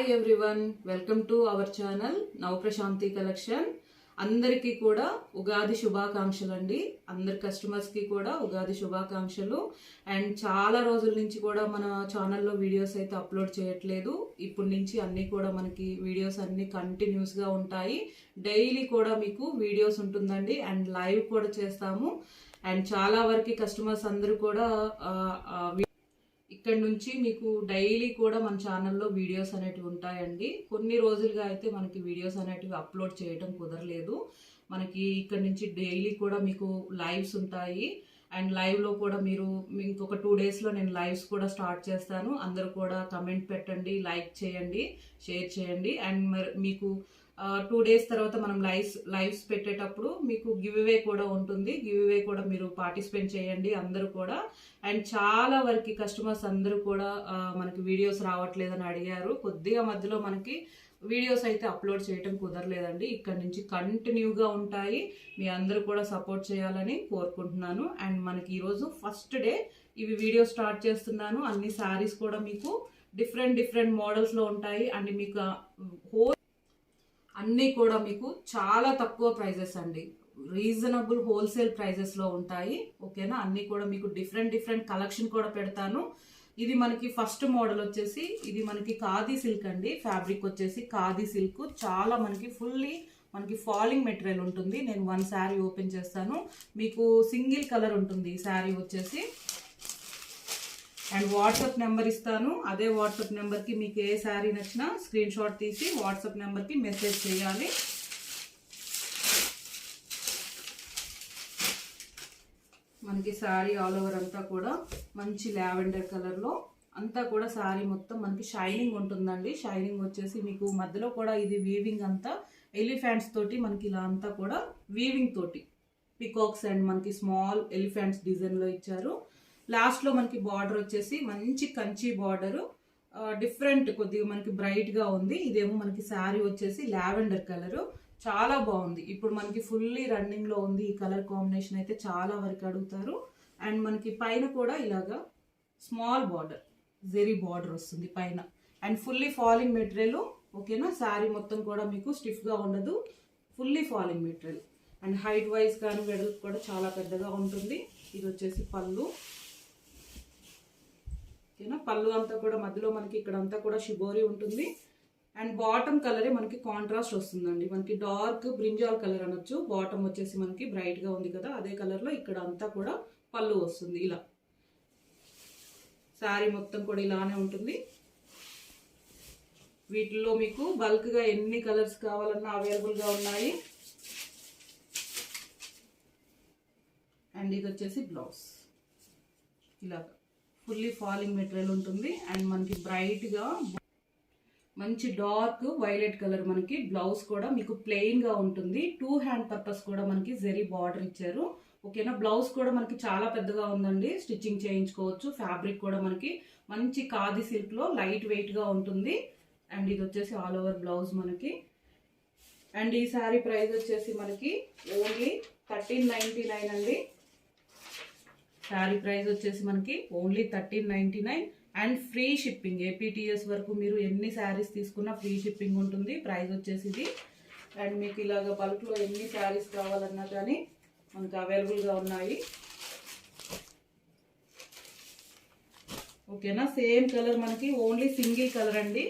Hi everyone, welcome to our channel నవ Prashanti collection. అందరికీ కూడా ఉగాది శుభాకాంక్షలు అండి. అందరి కస్టమర్స్కి కూడా ఉగాది శుభాకాంక్షలు. అండ్ చాలా రోజుల నుంచి కూడా మన ఛానల్లో వీడియోస్ అయితే అప్లోడ్ చేయట్లేదు. ఇప్పటి నుంచి అన్నీ కూడా మనకి వీడియోస్ అన్నీ కంటిన్యూస్గా ఉంటాయి. డైలీ కూడా మీకు వీడియోస్ ఉంటుందండి. అండ్ లైవ్ కూడా చేస్తాము. అండ్ చాలా వరకు కస్టమర్స్ అందరూ కూడా ఇక్కడ నుంచి మీకు డైలీ కూడా మన ఛానల్లో వీడియోస్ అనేటివి ఉంటాయండి. కొన్ని రోజులుగా అయితే మనకి వీడియోస్ అనేటివి అప్లోడ్ చేయడం కుదరలేదు. మనకి ఇక్కడ నుంచి డైలీ కూడా మీకు లైవ్స్ ఉంటాయి. అండ్ లైవ్లో కూడా మీరు ఇంకొక 2 డేస్లో నేను లైవ్స్ కూడా స్టార్ట్ చేస్తాను. అందరూ కూడా కమెంట్ పెట్టండి, లైక్ చేయండి, షేర్ చేయండి. అండ్ మీకు 2 డేస్ తర్వాత మనం లైవ్స్ పెట్టేటప్పుడు మీకు గివ్ అవే కూడా ఉంటుంది. గివ్ అవే కూడా మీరు పార్టిసిపేట్ చేయండి అందరూ కూడా. అండ్ చాలా వరకు కస్టమర్స్ అందరూ కూడా మనకి వీడియోస్ రావట్లేదని అడిగారు. కొద్దిగా మధ్యలో మనకి వీడియోస్ అయితే అప్లోడ్ చేయడం కుదరలేదండి. ఇక్కడ నుంచి కంటిన్యూగా ఉంటాయి. మీ అందరూ కూడా సపోర్ట్ చేయాలని కోరుకుంటున్నాను. అండ్ మనకి ఈరోజు ఫస్ట్ డే ఇవి వీడియో స్టార్ట్ చేస్తున్నాను. అన్ని శారీస్ కూడా మీకు డిఫరెంట్ మోడల్స్లో ఉంటాయి. అండ్ మీకు అన్నీ కూడా మీకు చాలా తక్కువ ప్రైజెస్ అండి. రీజనబుల్ హోల్సేల్ ప్రైజెస్లో ఉంటాయి. ఓకేనా, అన్నీ కూడా మీకు డిఫరెంట్ కలెక్షన్ కూడా పెడతాను. ఇది మనకి ఫస్ట్ మోడల్ వచ్చేసి ఇది మనకి ఖాదీ సిల్క్ అండి. ఫ్యాబ్రిక్ వచ్చేసి ఖాదీ సిల్క్. చాలా మనకి ఫాలింగ్ మెటీరియల్ ఉంటుంది. నేను 1 శారీ ఓపెన్ చేస్తాను. మీకు సింగిల్ కలర్ ఉంటుంది ఈ శారీ వచ్చేసి. అండ్ వాట్సాప్ నెంబర్ ఇస్తాను. అదే వాట్సాప్ నెంబర్కి మీకు ఏ శారీ నచ్చినా స్క్రీన్ షాట్ తీసి వాట్సాప్ నెంబర్కి మెసేజ్ చేయాలి. మనకి శారీ ఆల్ ఓవర్ అంతా కూడా మంచి లావెండర్ కలర్లో అంతా కూడా శారీ మొత్తం మనకి షైనింగ్ ఉంటుందండి. షైనింగ్ వచ్చేసి మీకు మధ్యలో కూడా ఇది వీవింగ్ అంతా ఎలిఫెంట్స్ తోటి మనకి ఇలా అంతా కూడా వీవింగ్ తోటి పికాక్స్ అండ్ మనకి స్మాల్ ఎలిఫెంట్స్ డిజైన్లో ఇచ్చారు. లాస్ట్లో మనకి బార్డర్ వచ్చేసి మంచి కంచి బార్డరు, డిఫరెంట్ కొద్దిగా మనకి బ్రైట్గా ఉంది. ఇదేమో మనకి శారీ వచ్చేసి లావెండర్ కలరు, చాలా బాగుంది. ఇప్పుడు మనకి ఫుల్లీ రన్నింగ్లో ఉంది ఈ కలర్ కాంబినేషన్. అయితే చాలా వరకు అడుగుతారు. అండ్ మనకి పైన కూడా ఇలాగా స్మాల్ బార్డర్ జెరీ బార్డర్ వస్తుంది పైన. And fully falling material. ఓకేనా, శారీ మొత్తం కూడా మీకు స్టిఫ్గా ఉండదు, fully falling material. And height wise కానీ వెడల్పు కూడా చాలా పెద్దగా ఉంటుంది. ఇది వచ్చేసి పళ్ళు. ఓకేనా, పళ్ళు అంతా కూడా మధ్యలో మనకి ఇక్కడంతా కూడా షిబోరి ఉంటుంది. అండ్ బాటమ్ కలరే మనకి కాంట్రాస్ట్ వస్తుందండి. మనకి డార్క్ బ్రింజాల్ కలర్ అనొచ్చు. బాటమ్ వచ్చేసి మనకి బ్రైట్గా ఉంది కదా, అదే కలర్లో ఇక్కడ అంతా కూడా పళ్ళు వస్తుంది. ఇలా శారీ మొత్తం కూడా ఇలానే ఉంటుంది. వీటిల్లో మీకు బల్క్గా ఎన్ని కలర్స్ కావాలన్నా అవైలబుల్గా ఉన్నాయి. అండ్ ఇది వచ్చేసి బ్లౌజ్. ఇలాగా ఫుల్లీ ఫాలింగ్ మెటీరియల్ ఉంటుంది. అండ్ మనకి బ్రైట్గా మంచి డార్క్ వైలెట్ కలర్ మనకి బ్లౌజ్ కూడా మీకు ప్లెయిన్గా ఉంటుంది. 2 హ్యాండ్ పర్పస్ కూడా మనకి జెరీ బార్డర్ ఇచ్చారు. ఓకేనా, బ్లౌజ్ కూడా మనకి చాలా పెద్దగా ఉందండి, స్టిచ్చింగ్ చేయించుకోవచ్చు. ఫ్యాబ్రిక్ కూడా మనకి మంచి ఖాదీ సిల్క్లో లైట్ వెయిట్గా ఉంటుంది. అండ్ ఇది వచ్చేసి ఆల్ ఓవర్ బ్లౌజ్ మనకి. అండ్ ఈ శారీ ప్రైస్ వచ్చేసి మనకి ఓన్లీ 1399 అండి. శారీ ప్రైస్ వచ్చేసి మనకి only 1399 and free shipping. APTS వరకు మీరు ఎన్ని శారీస్ తీసుకున్నా ఫ్రీ షిప్పింగ్ ఉంటుంది. ప్రైస్ వచ్చేసి ఇది. అండ్ మీకు ఇలాగ బల్క్లో ఎన్ని శారీస్ కావాలన్నా కానీ మనకు అవైలబుల్గా ఉన్నాయి. ఓకేనా, సేమ్ కలర్ మనకి ఓన్లీ సింగిల్ కలర్ అండి.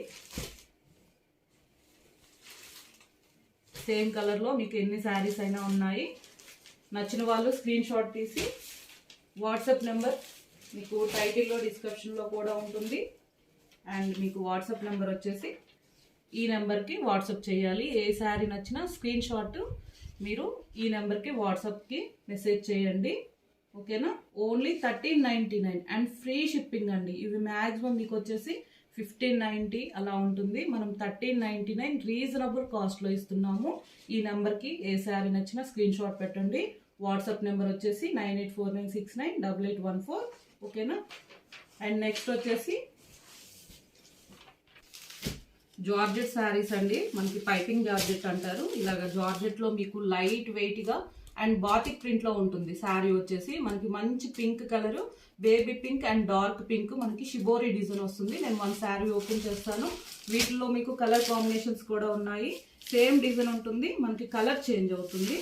సేమ్ కలర్లో మీకు ఎన్ని శారీస్ అయినా ఉన్నాయి. నచ్చిన వాళ్ళు స్క్రీన్ షాట్ తీసి వాట్సాప్ నెంబర్ మీకు టైటిల్లో డిస్క్రిప్షన్లో కూడా ఉంటుంది. అండ్ మీకు వాట్సాప్ నెంబర్ వచ్చేసి ఈ నెంబర్కి వాట్సాప్ చేయాలి. ఏ శారీ నచ్చినా స్క్రీన్ షాట్ మీరు ఈ నెంబర్కి వాట్సాప్కి మెసేజ్ చేయండి. ఓకేనా, ఓన్లీ 1399 అండ్ ఫ్రీ షిప్పింగ్ అండి. ఇవి మ్యాక్సిమం మీకు వచ్చేసి 1590 అలా ఉంటుంది. మనం 1399 రీజనబుల్ కాస్ట్లో ఇస్తున్నాము. ఈ నెంబర్కి ఏ శారీ నచ్చినా స్క్రీన్ షాట్ పెట్టండి. వాట్సాప్ నెంబర్ వచ్చేసి 9849698814. ఓకేనా, అండ్ నెక్స్ట్ వచ్చేసి జార్జెట్ శారీస్ అండి. మనకి పైపింగ్ జార్జెట్ అంటారు. ఇలాగ జార్జెట్లో మీకు లైట్ వెయిట్గా అండ్ బాతిక్ ప్రింట్ లో ఉంటుంది. శారీ వచ్చేసి మనకి మంచి pink colour, baby pink and dark pink మనకి షిబోరి డిజైన్ వస్తుంది. నేను వన్ శారీ ఓపెన్ చేస్తాను. వీటిలో మీకు కలర్ కాంబినేషన్స్ కూడా ఉన్నాయి. సేమ్ డిజైన్ ఉంటుంది, మనకి కలర్ చేంజ్ అవుతుంది.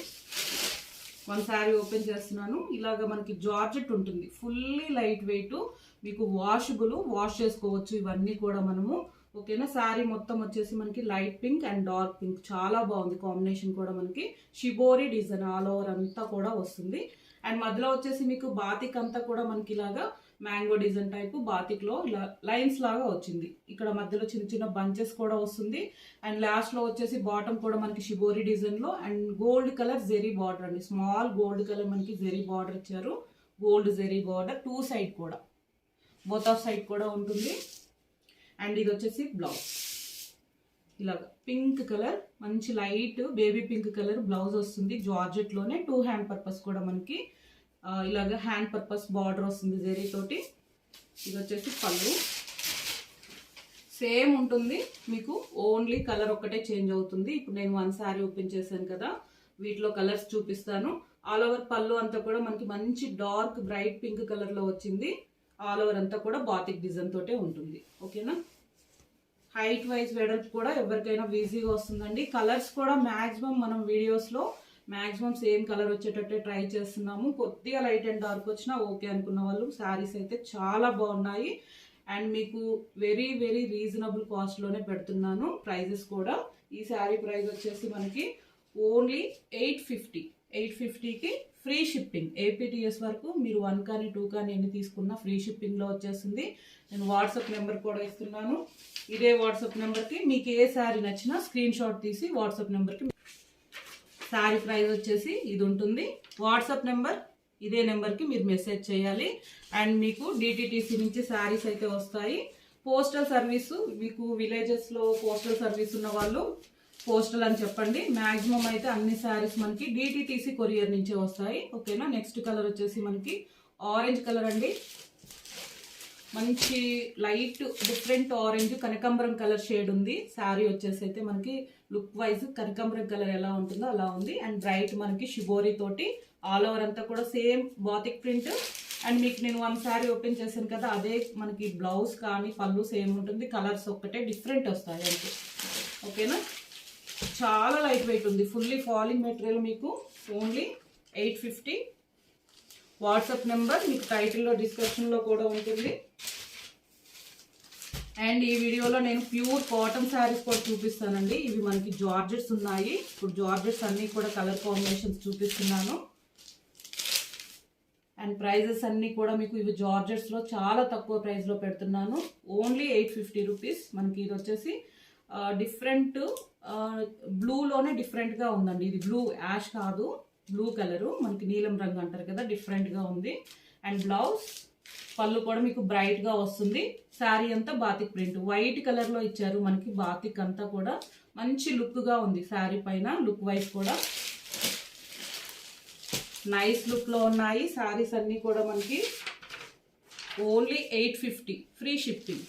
వన్ శారీ ఓపెన్ చేస్తున్నాను. ఇలాగ మనకి జార్జెట్ ఉంటుంది, ఫుల్లీ లైట్ వెయిట్, మీకు వాషబుల్, వాష్ చేసుకోవచ్చు ఇవన్నీ కూడా మనము. ఓకేనా. శారీ మొత్తం వచ్చేసి మనకి light pink and dark pink, చాలా బాగుంది కాంబినేషన్ కూడా. మనకి షిబోరి డిజైన్ ఆల్ ఓవర్ అంతా కూడా వస్తుంది. అండ్ మధ్యలో వచ్చేసి మీకు బాతిక్ అంతా కూడా మనకి ఇలాగా మ్యాంగో డిజైన్ టైపు బాతిక్ లో ఇలా లైన్స్ లాగా వచ్చింది. ఇక్కడ మధ్యలో చిన్న చిన్న బంచెస్ కూడా వస్తుంది. అండ్ లాస్ట్ లో వచ్చేసి బాటమ్ కూడా మనకి షిబోరి డిజైన్ లో and gold colour zari border అండి. స్మాల్ గోల్డ్ కలర్ మనకి జెరీ బార్డర్ ఇచ్చారు. Gold zari border two side కూడా, బోత్ ఆఫ్ సైడ్ కూడా ఉంటుంది. అండ్ ఇది వచ్చేసి బ్లౌజ్, ఇలాగ పింక్ కలర్, మంచి light baby pink colour blouse వస్తుంది. జార్జెట్ లోనే టూ హ్యాండ్ పర్పస్ కూడా మనకి ఇలాగ హ్యాండ్ పర్పస్ బార్డర్ వస్తుంది జెరీ తోటి. ఇది వచ్చేసి పళ్ళు, సేమ్ ఉంటుంది మీకు, ఓన్లీ కలర్ ఒక్కటే చేంజ్ అవుతుంది. ఇప్పుడు నేను వన్ శారీ ఓపెన్ చేశాను కదా, వీటిలో కలర్స్ చూపిస్తాను. ఆల్ ఓవర్ పళ్ళు అంతా కూడా మనకి మంచి డార్క్ బ్రైట్ పింక్ కలర్ లో వచ్చింది. ఆల్ ఓవర్ అంతా కూడా బాతిక్ డిజైన్ తోటే ఉంటుంది. ఓకేనా. హైట్ వైజ్ వెడల్పు కూడా ఎవరికైనా ఈజీగా వస్తుందండి. కలర్స్ కూడా మ్యాక్సిమం మనం వీడియోస్లో మ్యాక్సిమం సేమ్ కలర్ వచ్చేటట్టే ట్రై చేస్తున్నాము. కొద్దిగా లైట్ అండ్ డార్క్ వచ్చినా ఓకే అనుకున్న వాళ్ళు శారీస్ అయితే చాలా బాగున్నాయి. అండ్ మీకు వెరీ వెరీ రీజనబుల్ కాస్ట్లోనే పెడుతున్నాను. ప్రైజెస్ కూడా ఈ శారీ ప్రైస్ వచ్చేసి మనకి ఓన్లీ 850. 850కి ఫ్రీ షిప్పింగ్. ఏపీటీఎస్ వరకు మీరు 1 కానీ 2 కానీ ఎన్ని తీసుకున్నా ఫ్రీ షిప్పింగ్లో వచ్చేస్తుంది. నేను వాట్సాప్ నెంబర్ కూడా ఇస్తున్నాను. ఇదే వాట్సాప్ నెంబర్కి మీకు ఏ శారీ నచ్చినా స్క్రీన్ షాట్ తీసి వాట్సాప్ నెంబర్కి, శారీ ప్రైస్ వచ్చేసి ఇది ఉంటుంది. వాట్సాప్ నెంబర్ ఇదే నెంబర్కి మీరు మెసేజ్ చేయాలి. అండ్ మీకు డిటిటీసీ నుంచి శారీస్ అయితే వస్తాయి. పోస్టల్ సర్వీసు మీకు విలేజెస్లో పోస్టల్ సర్వీస్ ఉన్న వాళ్ళు పోస్టల్ అని చెప్పండి. మ్యాక్సిమం అయితే అన్ని శారీస్ మనకి డిటిటీసీ కొరియర్ నుంచే వస్తాయి. ఓకేనా. నెక్స్ట్ కలర్ వచ్చేసి మనకి ఆరెంజ్ కలర్ అండి. మంచి లైట్ డిఫరెంట్ ఆరెంజ్ కనకాంబరం కలర్ షేడ్ ఉంది. శారీ వచ్చేసి అయితే మనకి లుక్ వైజ్ కనకాంబరం కలర్ ఎలా ఉంటుందో అలా ఉంది. అండ్ బ్రైట్ మనకి షిబోరి తోటి ఆల్ ఓవర్ అంతా కూడా సేమ్ బాతిక్ ప్రింట్. అండ్ మీకు నేను వన్ శారీ ఓపెన్ చేశాను కదా, అదే మనకి బ్లౌజ్ కానీ పళ్ళు సేమ్ ఉంటుంది. కలర్స్ ఒక్కటే డిఫరెంట్ వస్తాయి అంతే. ఓకేనా. చాలా లైట్ వెయిట్ ఉంది, ఫుల్లీ ఫాలింగ్ మెటీరియల్. మీకు ఓన్లీ 850. వాట్సాప్ నెంబర్ మీకు టైటిల్లో డిస్క్రిప్షన్లో కూడా ఉంటుంది. అండ్ ఈ వీడియోలో నేను ప్యూర్ కాటన్ శారీస్ కూడా చూపిస్తానండి. ఇవి మనకి జార్జెట్స్ ఉన్నాయి. ఇప్పుడు జార్జెట్స్ అన్నీ కూడా కలర్ కాంబినేషన్స్ చూపిస్తున్నాను. అండ్ ప్రైజెస్ అన్నీ కూడా మీకు ఇవి జార్జెట్స్లో చాలా తక్కువ ప్రైస్లో పెడుతున్నాను. Only 850 rupees. మనకి ఇది వచ్చేసి డిఫరెంట్ బ్లూలోనే డిఫరెంట్గా ఉందండి. ఇది బ్లూ యాష్ కాదు, బ్లూ కలరు, మనకి నీలం రంగు అంటారు కదా, డిఫరెంట్గా ఉంది. అండ్ బ్లౌజ్ పళ్ళు కూడా మీకు బ్రైట్గా వస్తుంది. శారీ అంతా బాతిక్ ప్రింట్ వైట్ కలర్లో ఇచ్చారు. మనకి బాతిక్ అంతా కూడా మంచి లుక్గా ఉంది. శారీ పైన లుక్ వైజ్ కూడా నైస్ లుక్లో ఉన్నాయి. శారీస్ అన్నీ కూడా మనకి ఓన్లీ 850 ఫ్రీ షిప్పింగ్.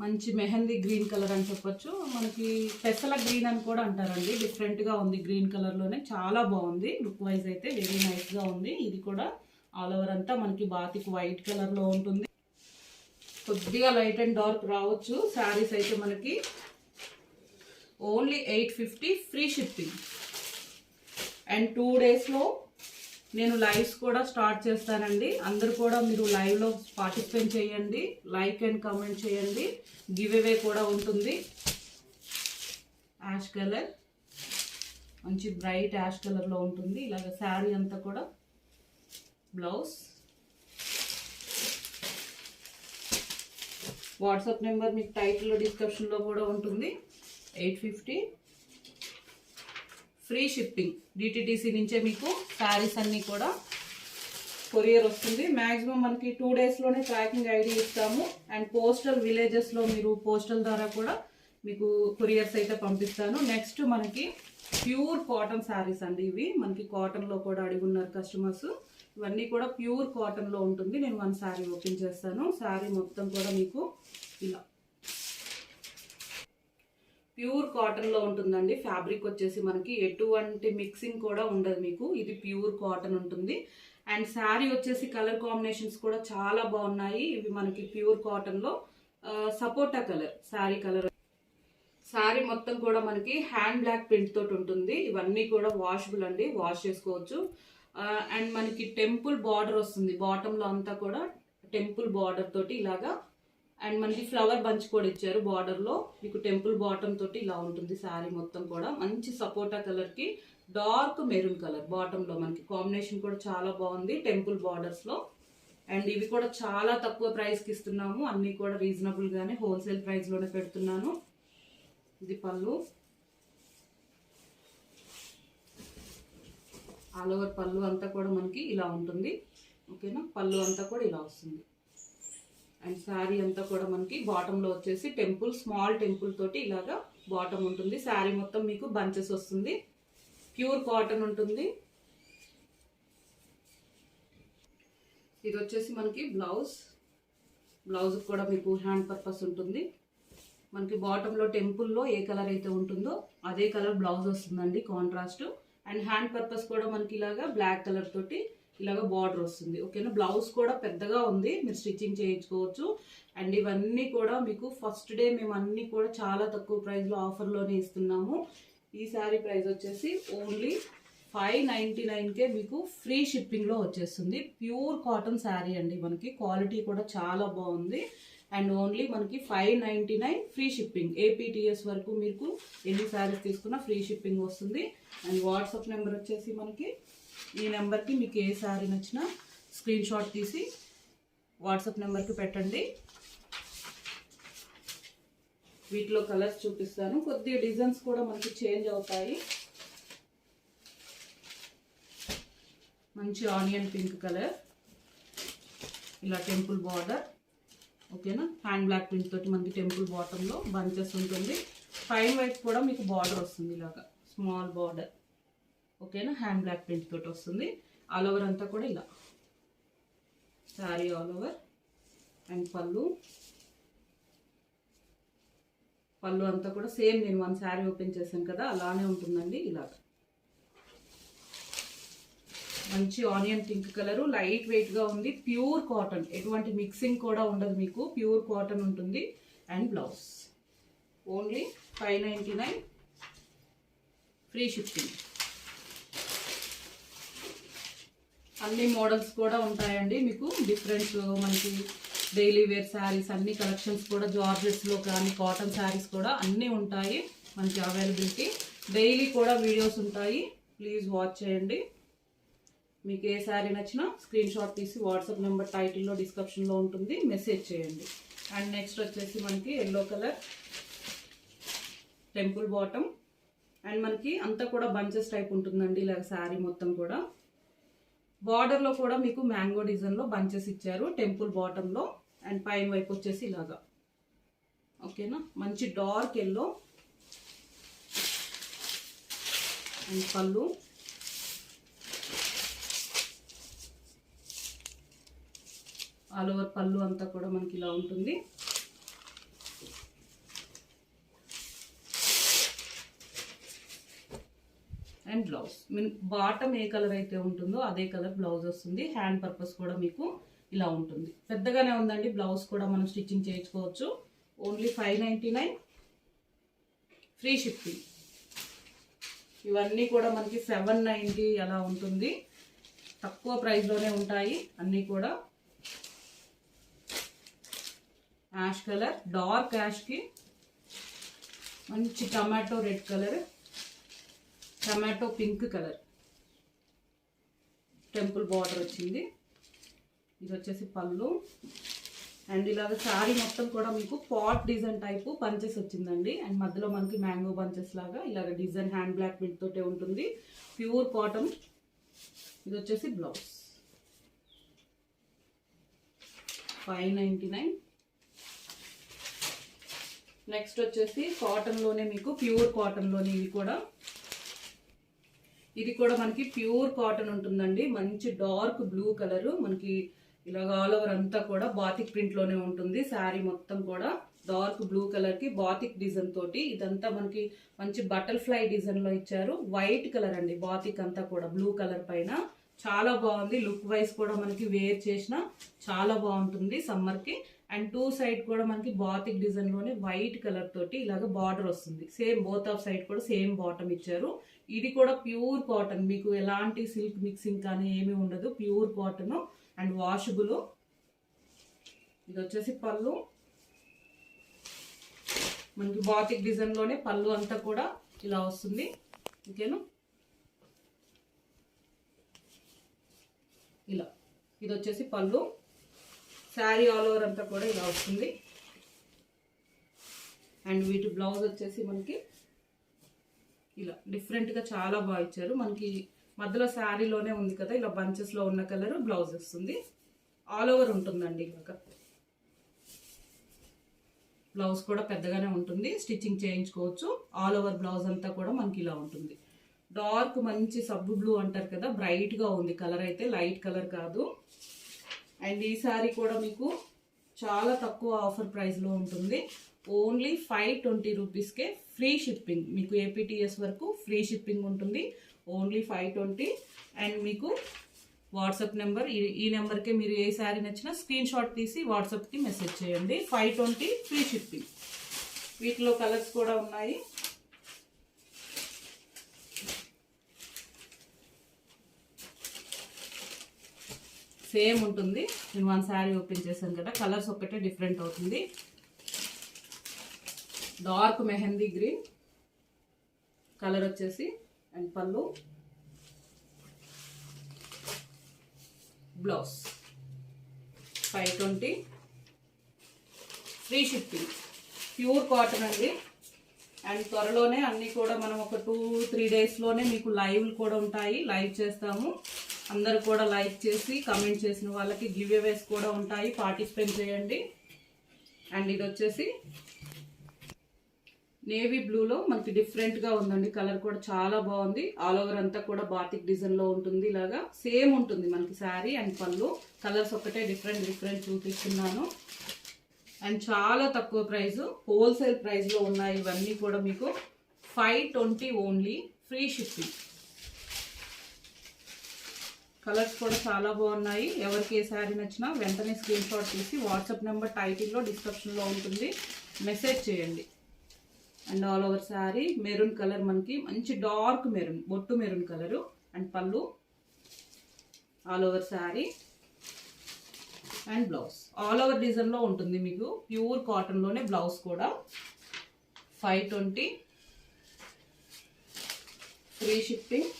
మంచి మెహందీ గ్రీన్ కలర్ అని చెప్పొచ్చు. మనకి పెసల గ్రీన్ అని కూడా అంటారండి. డిఫరెంట్గా ఉంది, గ్రీన్ కలర్లోనే చాలా బాగుంది. లుక్ వైజ్ అయితే వెరీ నైస్గా ఉంది. ఇది కూడా ఆల్ ఓవర్ అంతా మనకి బాతిక్ వైట్ కలర్లో ఉంటుంది. కొద్దిగా లైట్ అండ్ డార్క్ రావచ్చు. శారీస్ అయితే మనకి ఓన్లీ 850 ఫ్రీ షిప్పింగ్. అండ్ 2 డేస్లో నేను లైవ్స్ కూడా స్టార్ట్ చేస్తానండి. అందరు కూడా మీరు లైవ్లో పార్టిసిపేట్ చేయండి, లైక్ అండ్ కామెంట్ చేయండి. గివ్ అవే కూడా ఉంటుంది. యాష్ కలర్ మంచి బ్రైట్ యాష్ కలర్లో ఉంటుంది. ఇలాగ శారీ అంతా కూడా బ్లౌజ్. వాట్సాప్ నెంబర్ మీకు టైటిల్లో డిస్క్రిప్షన్లో కూడా ఉంటుంది. 850 ఫ్రీ షిప్పింగ్. డిటిటీసీ నుంచే మీకు శారీస్ అన్నీ కూడా కొరియర్ వస్తుంది. మ్యాక్సిమం మనకి 2 డేస్లోనే ట్రాకింగ్ ఐడి ఇస్తాము. అండ్ పోస్టల్ విలేజెస్లో మీరు పోస్టల్ ద్వారా కూడా మీకు కొరియర్స్ అయితే పంపిస్తాను. నెక్స్ట్ మనకి ప్యూర్ కాటన్ శారీస్ అండి. ఇవి మనకి కాటన్లో కూడా అడుగున్నారు కస్టమర్స్. ఇవన్నీ కూడా ప్యూర్ కాటన్లో ఉంటుంది. నేను వన్ శారీ ఓపెన్ చేస్తాను. శారీ మొత్తం కూడా మీకు ఇలా ప్యూర్ కాటన్ లో ఉంటుందండి. ఫ్యాబ్రిక్ వచ్చేసి మనకి ఎటువంటి మిక్సింగ్ కూడా ఉండదు మీకు. ఇది ప్యూర్ కాటన్ ఉంటుంది. అండ్ శారీ వచ్చేసి కలర్ కాంబినేషన్స్ కూడా చాలా బాగున్నాయి. ఇవి మనకి ప్యూర్ కాటన్ లో సపోటా కలర్ శారీ కలర్. శారీ మొత్తం కూడా మనకి హ్యాండ్ బ్లాక్ ప్రింట్ తోటి ఉంటుంది. ఇవన్నీ కూడా వాషబుల్ అండి, వాష్ చేసుకోవచ్చు. అండ్ మనకి టెంపుల్ బార్డర్ వస్తుంది బాటమ్ లో అంతా కూడా, టెంపుల్ బార్డర్ తోటి ఇలాగా. అండ్ మనకి ఫ్లవర్ బంచ్ కూడా ఇచ్చారు బార్డర్ లో. మీకు టెంపుల్ బాటమ్ తోటి ఇలా ఉంటుంది శారీ మొత్తం కూడా. మంచి సపోటా కలర్ కి డార్క్ మెరూన్ కలర్ బాటమ్ లో మనకి కాంబినేషన్ కూడా చాలా బాగుంది టెంపుల్ బార్డర్స్ లో. అండ్ ఇవి కూడా చాలా తక్కువ ప్రైస్ కి ఇస్తున్నాము. అన్ని కూడా రీజనబుల్ గానే హోల్సేల్ ప్రైస్ లోనే పెడుతున్నాను. ఇది పళ్ళు, ఆల్ ఓవర్ పళ్ళు అంతా కూడా మనకి ఇలా ఉంటుంది. ఓకేనా, పళ్ళు అంతా కూడా ఇలా వస్తుంది. అండ్ శారీ అంతా కూడా మనకి బాటమ్ లో వచ్చేసి టెంపుల్, స్మాల్ టెంపుల్ తోటి ఇలాగా బాటమ్ ఉంటుంది. శారీ మొత్తం మీకు బంచెస్ వస్తుంది. ప్యూర్ కాటన్ ఉంటుంది. ఇది వచ్చేసి మనకి బ్లౌజ్. బ్లౌజ్ కూడా మీకు హ్యాండ్ పర్పస్ ఉంటుంది. మనకి బాటమ్ లో టెంపుల్ లో ఏ కలర్ అయితే ఉంటుందో అదే కలర్ బ్లౌజ్ వస్తుందండి, కాంట్రాస్ట్. అండ్ హ్యాండ్ పర్పస్ కూడా మనకి ఇలాగా బ్లాక్ కలర్ తోటి ఇలాగా బార్డర్ వస్తుంది. ఓకేనా, బ్లౌజ్ కూడా పెద్దగా ఉంది, మీరు స్టిచ్చింగ్ చేయించుకోవచ్చు. అండ్ ఇవన్నీ కూడా మీకు ఫస్ట్ డే మేము అన్ని కూడా చాలా తక్కువ ప్రైస్ లో ఆఫర్ లోనే ఇస్తున్నాము. ఈ శారీ ప్రైస్ వచ్చేసి ఓన్లీ 599కే మీకు ఫ్రీ షిప్పింగ్ లో వచ్చేస్తుంది. ప్యూర్ కాటన్ శారీ అండి, మనకి క్వాలిటీ కూడా చాలా బాగుంది. అండ్ ఓన్లీ మనకి 599 ఫ్రీ షిప్పింగ్. ఏపీటీఎస్ వరకు మీకు ఎన్ని శారీస్ తీసుకున్నా ఫ్రీ షిప్పింగ్ వస్తుంది. అండ్ వాట్సాప్ నెంబర్ వచ్చేసి మనకి ఈ నెంబర్కి మీకు ఏ శారీ నచ్చినా స్క్రీన్ షాట్ తీసి వాట్సాప్ నెంబర్కి పెట్టండి. వీటిలో కలర్స్ చూపిస్తాను. కొద్దిగా డిజైన్స్ కూడా మనకి చేంజ్ అవుతాయి. మంచి ఆనియన్ పింక్ కలర్, ఇలా టెంపుల్ బార్డర్. ఓకేనా, హ్యాండ్ బ్లాక్ ప్రింట్ తోటి మనకి టెంపుల్ బాటమ్ లో బంచెస్ ఉంటుంది. పైన వైపు కూడా మీకు బార్డర్ వస్తుంది ఇలాగా, స్మాల్ బార్డర్. ఓకేనా, హ్యాండ్ బ్లాక్ ప్రింట్ తోటి వస్తుంది. ఆల్ ఓవర్ అంతా కూడా ఇలా శారీ ఆల్ ఓవర్. అండ్ పళ్ళు, పళ్ళు అంతా కూడా సేమ్ నేను వన్ శారీ ఓపెన్ చేశాను కదా అలానే ఉంటుందండి. ఇలాగా మంచి onion pink colour, light weight గా ఉంది. ప్యూర్ కాటన్, ఎటువంటి మిక్సింగ్ కూడా ఉండదు మీకు. ప్యూర్ కాటన్ ఉంటుంది. And blouse only 599 free shipping. అన్ని మోడల్స్ కూడా ఉంటాయండి మీకు. డిఫరెంట్ మనకి డైలీ వేర్ శారీస్ అన్ని కలెక్షన్స్ కూడా, జార్జెట్స్ లో కానీ కాటన్ శారీస్ కూడా అన్నీ ఉంటాయి మనకి అవైలబిలిటీ. డైలీ కూడా వీడియోస్ ఉంటాయి, ప్లీజ్ వాచ్ చేయండి. మీకు ఏ శారీ నచ్చినా స్క్రీన్ షాట్ తీసి వాట్సాప్ నెంబర్ టైటిల్లో డిస్క్రిప్షన్లో ఉంటుంది, మెసేజ్ చేయండి. అండ్ నెక్స్ట్ వచ్చేసి మనకి yellow colour temple bottom. And మనకి అంతా కూడా బంచెస్ టైప్ ఉంటుందండి ఇలాగ శారీ మొత్తం కూడా. బార్డర్లో కూడా మీకు మ్యాంగో డిజైన్లో బంచెస్ ఇచ్చారు టెంపుల్ బాటంలో. అండ్ పైన వైపు వచ్చేసి ఇలాగా. ఓకేనా, మంచి డార్క్ ఎల్లో. అండ్ పళ్ళు, ఆల్ ఓవర్ పళ్ళు అంతా కూడా మనకి ఇలా ఉంటుంది. And blouse bottom A colour అయితే ఉంటుందో అదే కలర్ బ్లౌజ్ వస్తుంది. హ్యాండ్ పర్పస్ కూడా మీకు ఇలా ఉంటుంది. పెద్దగానే ఉందండి, బ్లౌజ్ కూడా మనం స్టిచ్చింగ్ చేయించుకోవచ్చు. Only 599 free shipping. ఇవన్నీ కూడా మనకి 790 అలా ఉంటుంది. తక్కువ ప్రైస్లోనే ఉంటాయి అన్నీ కూడా. యాష్ కలర్, డార్క్ యాష్కి మంచి tomato red colour, tomato pink colour, temple border వచ్చింది. ఇది వచ్చేసి పళ్ళు. అండ్ ఇలాగ శారీ మొత్తం కూడా మీకు పాట్ డిజైన్ టైపు బంచెస్ వచ్చిందండి. అండ్ మధ్యలో మనకి మ్యాంగో బంచెస్ లాగా ఇలాగ డిజైన్ హ్యాండ్ బ్లాక్ ప్రింట్ తోటే ఉంటుంది. Pure cotton. ఇది వచ్చేసి బ్లౌజ్ 599. నెక్స్ట్ వచ్చేసి కాటన్లోనే మీకు ప్యూర్ కాటన్లోనే ఇది కూడా మనకి ప్యూర్ కాటన్ ఉంటుందండి. మంచి డార్క్ బ్లూ కలర్, మనకి ఇలాగ ఆల్ ఓవర్ అంతా కూడా బాతిక్ ప్రింట్ లోనే ఉంటుంది. శారీ మొత్తం కూడా డార్క్ బ్లూ కలర్ కి బాతిక్ డిజైన్ తోటి ఇదంతా మనకి మంచి బటర్ఫ్లై డిజైన్ లో ఇచ్చారు. వైట్ కలర్ అండి బాతిక్ అంతా కూడా బ్లూ కలర్ పైన చాలా బాగుంది. లుక్ వైజ్ కూడా మనకి వేర్ చేసిన చాలా బాగుంటుంది సమ్మర్ కి. అండ్ టూ సైడ్ కూడా మనకి బాతిక్ డిజైన్ లోనే వైట్ కలర్ తోటి ఇలాగ బార్డర్ వస్తుంది. సేమ్ బోత్ ఆఫ్ సైడ్ కూడా సేమ్ బాటమ్ ఇచ్చారు. ఇది కూడా ప్యూర్ కాటన్, మీకు ఎలాంటి సిల్క్ మిక్సింగ్ కానీ ఏమీ ఉండదు. Pure cotton and washable. ఇది వచ్చేసి పళ్ళు, మనకి బాతిక్ డిజైన్ లోనే పళ్ళు అంతా కూడా ఇలా వస్తుంది. ఓకేనా, ఇలా ఇది వచ్చేసి పళ్ళు. శారీ ఆల్ ఓవర్ అంతా కూడా ఇలా వస్తుంది. అండ్ వీటి బ్లౌజ్ వచ్చేసి మనకి ఇలా డిఫరెంట్గా చాలా బాగా ఇచ్చారు. మనకి మధ్యలో శారీలోనే ఉంది కదా, ఇలా బంచెస్లో ఉన్న కలర్ బ్లౌజ్ వస్తుంది. ఆల్ ఓవర్ ఉంటుందండి. ఇలాగ బ్లౌజ్ కూడా పెద్దగానే ఉంటుంది, స్టిచ్చింగ్ చేయించుకోవచ్చు. ఆల్ ఓవర్ బ్లౌజ్ అంతా కూడా మనకి ఇలా ఉంటుంది. డార్క్ మంచి సబ్బు బ్లూ అంటారు కదా, బ్రైట్గా ఉంది కలర్ అయితే, లైట్ కలర్ కాదు. అండ్ ఈ సారీ కూడా మీకు చాలా తక్కువ ఆఫర్ ప్రైస్లో ఉంటుంది. ఓన్లీ 520 రూపీస్కే ఫ్రీ షిప్పింగ్. మీకు ఏపీటీఎస్ వరకు ఫ్రీ షిప్పింగ్ ఉంటుంది. ఓన్లీ 520. అండ్ మీకు వాట్సాప్ నెంబర్, ఈ నెంబర్కే మీరు ఏ శారీ నచ్చినా స్క్రీన్ షాట్ తీసి వాట్సాప్కి మెసేజ్ చేయండి. 520 ఫ్రీ షిప్పింగ్. వీటిలో కలర్స్ కూడా ఉన్నాయి. సేమ్ ఉంటుంది. నేను వన్ శారీ ఓపెన్ చేశాను కదా, కలర్స్ ఒక్కటే డిఫరెంట్ అవుతుంది. డార్క్ మెహందీ గ్రీన్ కలర్ వచ్చేసి, అండ్ పళ్ళు, blouse 520 free shipping. Pure cotton అండి. అండ్ త్వరలోనే అన్నీ కూడా మనం ఒక 2-3 డేస్లోనే మీకు లైవ్లు కూడా ఉంటాయి. లైవ్ చేస్తాము. అందరు కూడా లైక్ చేసి కమెంట్ చేసిన వాళ్ళకి గివ్ అవేస్ కూడా ఉంటాయి, పార్టిసిపేట్ చేయండి. అండ్ ఇది వచ్చేసి నేవీ బ్లూలో మనకి డిఫరెంట్గా ఉందండి. కలర్ కూడా చాలా బాగుంది. ఆల్ ఓవర్ అంతా కూడా బాతిక్ డిజైన్లో ఉంటుంది. ఇలాగా సేమ్ ఉంటుంది మనకి శారీ అండ్ పళ్ళు. కలర్స్ ఒక్కటే డిఫరెంట్ చూపిస్తున్నాను. అండ్ చాలా తక్కువ ప్రైస్, హోల్సేల్ ప్రైస్లో ఉన్నాయి ఇవన్నీ కూడా. మీకు 520 ఓన్లీ, ఫ్రీ షిప్పింగ్. కలర్స్ కూడా చాలా బాగున్నాయి. ఎవరికి ఏ శారీ నచ్చినా వెంటనే స్క్రీన్ షాట్ తీసి వాట్సాప్ నెంబర్ టైటిల్లో డిస్క్రిప్షన్లో ఉంటుంది, మెసేజ్ చేయండి. And all over sari maroon colour, మనకి మంచి డార్క్ మెరూన్, బొట్టు మెరూన్ కలరు. అండ్ పళ్ళు, all over sari and blouse all over డిజైన్లో ఉంటుంది. మీకు ప్యూర్ కాటన్లోనే బ్లౌజ్ కూడా. 520 ఫ్రీ షిప్పింగ్.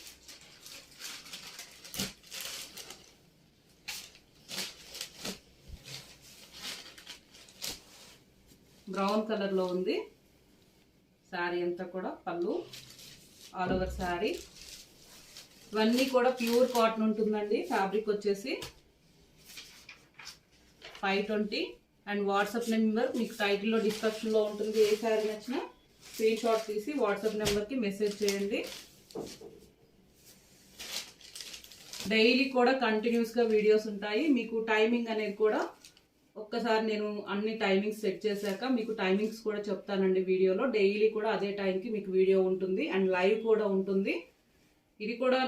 బ్రౌన్ కలర్లో ఉంది శారీ అంతా కూడా. పళ్ళు, ఆల్ ఓవర్ శారీ. ఇవన్నీ కూడా ప్యూర్ కాటన్ ఉంటుందండి. ఫ్యాబ్రిక్ వచ్చేసి 520. అండ్ వాట్సాప్ నెంబర్ మీకు టైటిల్లో డిస్క్రిప్షన్లో ఉంటుంది. ఏ శారీ నచ్చినా స్క్రీన్ షాట్ తీసి వాట్సాప్ నెంబర్కి మెసేజ్ చేయండి. డైలీ కూడా కంటిన్యూస్గా వీడియోస్ ఉంటాయి. మీకు టైమింగ్ అనేది కూడా ఒక్కసారి నేను అన్ని టైమింగ్స్ సెట్ చేశాక మీకు టైమింగ్స్ కూడా చెప్తానండి వీడియోలో. డైలీ కూడా అదే టైంకి మీకు వీడియో ఉంటుంది అండ్ లైవ్ కూడా ఉంటుంది. ఇది కూడా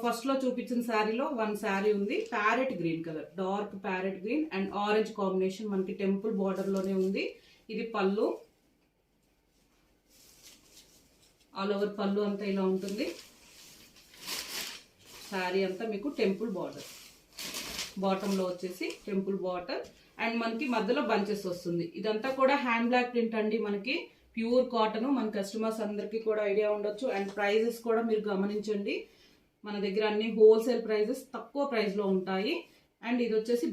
ఫస్ట్లో చూపించిన శారీలో వన్ శారీ ఉంది, parrot green colour, dark parrot green and orange combination, మనకి టెంపుల్ బార్డర్లోనే ఉంది. ఇది పళ్ళు, ఆల్ ఓవర్ పళ్ళు అంతా ఇలా ఉంటుంది. శారీ అంతా మీకు టెంపుల్ బార్డర్, బాటంలో వచ్చేసి టెంపుల్ బార్డర్ అండ్ మనకి మధ్యలో బంచెస్ వస్తుంది. ఇదంతా కూడా హ్యాండ్ బ్లాక్ ప్రింట్ అండి. మనకి ప్యూర్ కాటన్. మన కస్టమర్స్ అందరికీ కూడా ఐడియా ఉండొచ్చు. అండ్ ప్రైజెస్ కూడా మీరు గమనించండి, మన దగ్గర అన్ని హోల్సేల్ ప్రైజెస్ తక్కువ ప్రైస్లో ఉంటాయి. అండ్ ఇది వచ్చేసి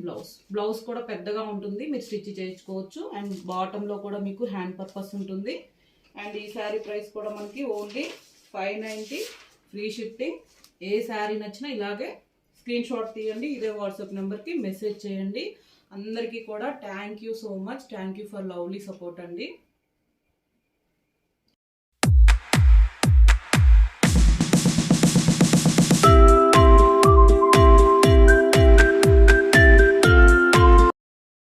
బ్లౌజ్ కూడా పెద్దగా ఉంటుంది, మీరు స్టిచ్ చేయించుకోవచ్చు. అండ్ బాటంలో కూడా మీకు హ్యాండ్ పర్పస్ ఉంటుంది. అండ్ ఈ శారీ ప్రైస్ కూడా మనకి ఓన్లీ 590 ఫ్రీ షిప్పింగ్. ఏ శారీ నచ్చినా ఇలాగే స్క్రీన్ షాట్ తీయండి, ఇదే వాట్సాప్ నెంబర్కి మెసేజ్ చేయండి. అందరికీ కూడా thank you so much. Thank you for lovely support అండి.